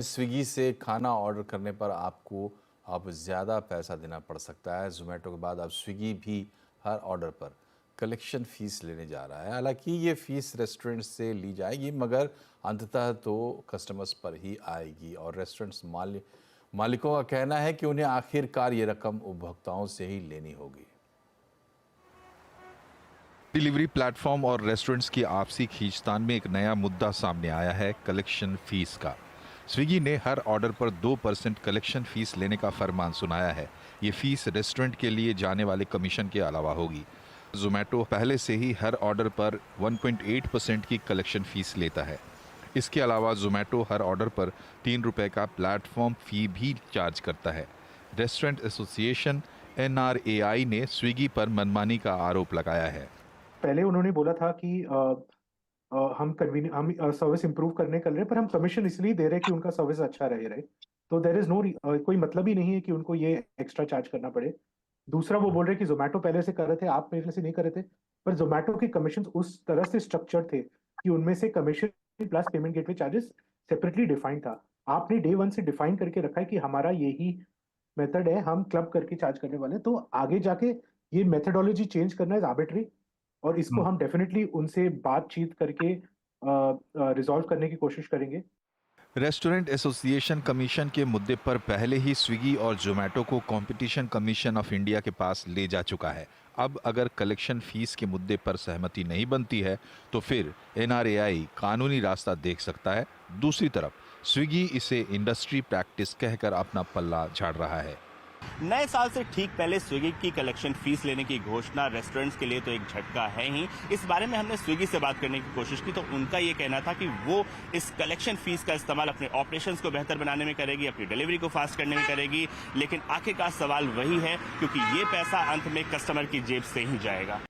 Swiggy से खाना order करने पर आपको अब ज़्यादा पैसा देना पड़ सकता है। ज़ोमैटो के बाद अब स्विगी भी हर ऑर्डर पर कलेक्शन फ़ीस लेने जा रहा है। हालांकि ये फ़ीस रेस्टोरेंट से ली जाएगी, मगर अंततः तो कस्टमर्स पर ही आएगी और रेस्टोरेंट्स मालिकों का कहना है कि उन्हें आखिरकार ये रकम उपभोक्ताओं से ही लेनी होगी। डिलीवरी प्लेटफॉर्म और रेस्टोरेंट्स की आपसी खींचतान में एक नया मुद्दा सामने आया है, कलेक्शन फीस का। स्विगी ने हर ऑर्डर पर 2% कलेक्शन फीस लेने का फरमान सुनाया है। ये फीस रेस्टोरेंट के लिए जाने वाले कमीशन के अलावा होगी। जोमेटो पहले से ही हर ऑर्डर पर 1.8% की कलेक्शन फीस लेता है। इसके अलावा जोमेटो हर ऑर्डर पर 3 रुपए का प्लेटफॉर्म फी भी चार्ज करता है। रेस्टोरेंट एसोसिएशन NRAI ने स्विगी पर मनमानी का आरोप लगाया है। पहले उन्होंने बोला था कि हम सर्विस इंप्रूव करने कर रहे हैं, पर हम कमीशन इसलिए दे रहे हैं कि उनका सर्विस अच्छा रहे। तो देर इज नो कोई मतलब ही नहीं है कि उनको ये एक्स्ट्रा चार्ज करना पड़े। दूसरा, वो बोल रहे हैं कि जोमेटो पहले से कर रहे थे, आप मेरे से नहीं कर रहे थे। पर जोमेटो के कमीशन उस तरह से स्ट्रक्चर थे कि उनमें से commission plus payment gateway charges separately defined था। आपने डे वन से डिफाइन करके रखा है कि हमारा यही मेथड है, हम क्लब करके चार्ज करने वाले हैं। तो आगे जाके ये मेथडोलॉजी चेंज करना इज आर्बिट्री, और इसको हम डेफिनेटली उनसे बातचीत करके रिजॉल्व करने की कोशिश करेंगे। रेस्टोरेंट एसोसिएशन कमीशन के मुद्दे पर पहले ही स्विगी और जोमेटो को कंपटीशन कमीशन ऑफ इंडिया के पास ले जा चुका है। अब अगर कलेक्शन फीस के मुद्दे पर सहमति नहीं बनती है तो फिर NRAI कानूनी रास्ता देख सकता है। दूसरी तरफ स्विगी इसे इंडस्ट्री प्रैक्टिस कहकर अपना पल्ला झाड़ रहा है। नए साल से ठीक पहले स्विगी की कलेक्शन फीस लेने की घोषणा रेस्टोरेंट्स के लिए तो एक झटका है ही। इस बारे में हमने स्विगी से बात करने की कोशिश की तो उनका ये कहना था कि वो इस कलेक्शन फीस का इस्तेमाल अपने ऑपरेशंस को बेहतर बनाने में करेगी, अपनी डिलीवरी को फास्ट करने में करेगी। लेकिन आखिरकार सवाल वही है, क्योंकि ये पैसा अंत में कस्टमर की जेब से ही जाएगा।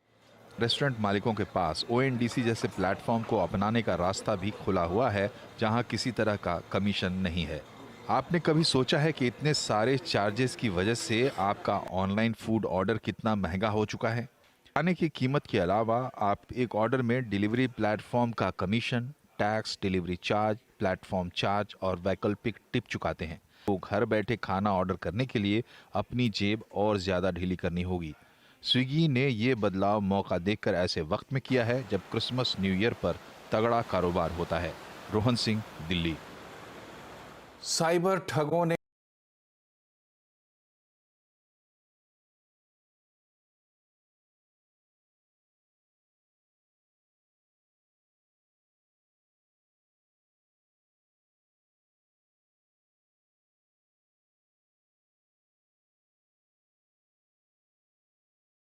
रेस्टोरेंट मालिकों के पास ONDC जैसे प्लेटफॉर्म को अपनाने का रास्ता भी खुला हुआ है, जहां किसी तरह का कमीशन नहीं है। आपने कभी सोचा है कि इतने सारे चार्जेस की वजह से आपका ऑनलाइन फूड ऑर्डर कितना महंगा हो चुका है? खाने की कीमत के अलावा आप एक ऑर्डर में डिलीवरी प्लेटफॉर्म का commission, tax, delivery charge, platform charge और वैकल्पिक टिप चुकाते हैं। तो घर बैठे खाना ऑर्डर करने के लिए अपनी जेब और ज़्यादा ढीली करनी होगी। स्विगी ने ये बदलाव मौका देखकर ऐसे वक्त में किया है जब क्रिसमस न्यू ईयर पर तगड़ा कारोबार होता है। रोहन सिंह, दिल्ली। साइबर ठगों ने